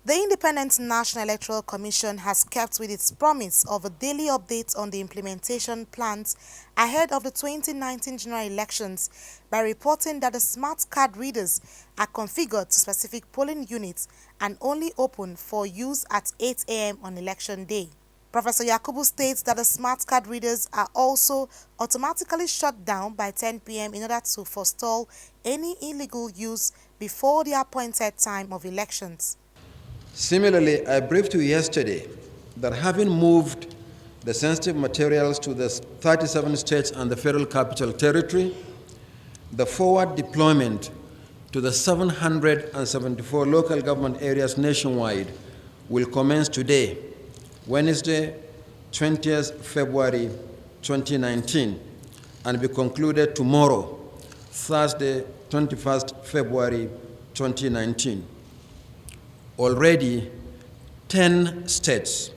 The Independent National Electoral Commission has kept with its promise of a daily update on the implementation plans ahead of the 2019 general elections by reporting that the smart card readers are configured to specific polling units and only open for use at 8 a.m. on election day. Professor Yakubu states that the smart card readers are also automatically shut down by 10 p.m. in order to forestall any illegal use before the appointed time of elections. Similarly, I briefed you yesterday that having moved the sensitive materials to the 37 states and the Federal Capital Territory, the forward deployment to the 774 local government areas nationwide will commence today, Wednesday, 20th February 2019, and be concluded tomorrow, Thursday, 21st February 2019. Already, 10 states,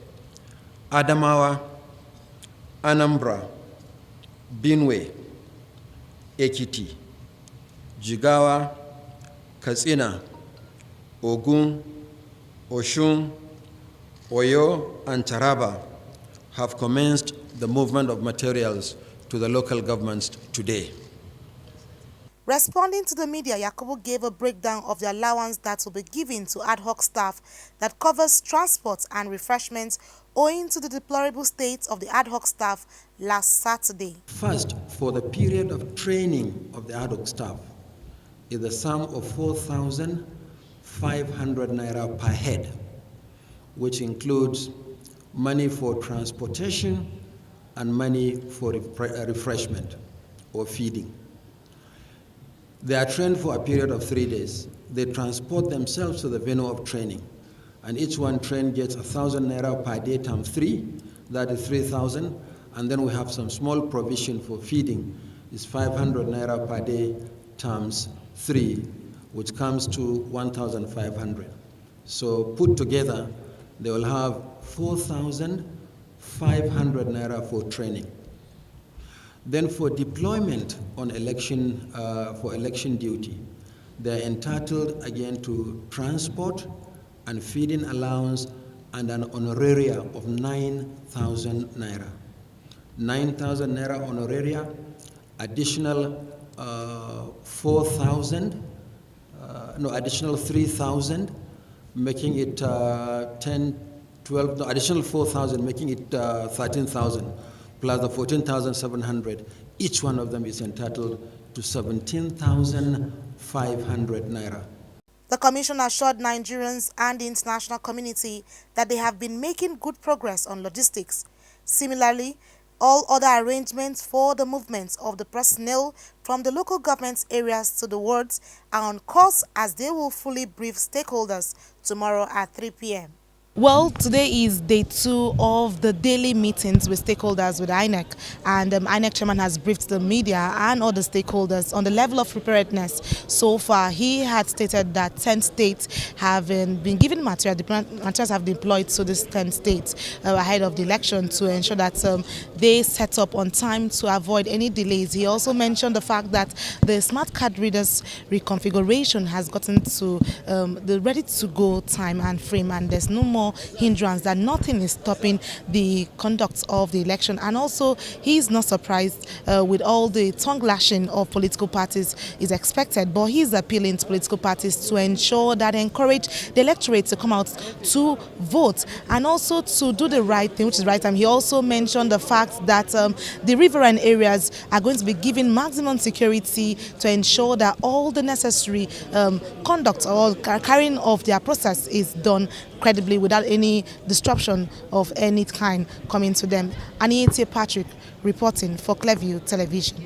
Adamawa, Anambra, Benue, Ekiti, Jigawa, Katsina, Ogun, Oshun, Oyo, and Taraba have commenced the movement of materials to the local governments today. Responding to the media, Yakubu gave a breakdown of the allowance that will be given to ad hoc staff that covers transport and refreshments owing to the deplorable state of the ad hoc staff last Saturday. First, for the period of training of the ad hoc staff is the sum of 4,500 naira per head, which includes money for transportation and money for refreshment or feeding. They are trained for a period of 3 days. They transport themselves to the venue of training, and each one trained gets 1,000 naira per day times 3, that is 3,000, and then we have some small provision for feeding, is 500 naira per day times 3, which comes to 1,500. So put together, they will have 4,500 naira for training. Then for deployment on election, for election duty, they are entitled again to transport and feeding allowance and an honoraria of 9,000 naira. 9,000 naira honoraria, additional 3,000, making it 10, 12, no, additional 4,000, making it 13,000. Plus the 14,700, each one of them is entitled to 17,500 naira. The commission assured Nigerians and the international community that they have been making good progress on logistics. Similarly, all other arrangements for the movement of the personnel from the local government areas to the wards are on course, as they will fully brief stakeholders tomorrow at 3 p.m. Well, today is day 2 of the daily meetings with stakeholders with INEC, and INEC chairman has briefed the media and other stakeholders on the level of preparedness. So far, he had stated that 10 states have been given materials have been deployed to these 10 states ahead of the election to ensure that they set up on time to avoid any delays. He also mentioned the fact that the smart card readers reconfiguration has gotten to the ready-to-go time and frame, and there's no more hindrance, that nothing is stopping the conduct of the election. And also, he is not surprised with all the tongue lashing of political parties is expected, but he is appealing to political parties to ensure that they encourage the electorate to come out to vote and also to do the right thing, which is right time. He also mentioned the fact that the riverine areas are going to be given maximum security to ensure that all the necessary conduct or carrying of their process is done credibly without any disruption of any kind coming to them. Anita Patrick reporting for Clearview Television.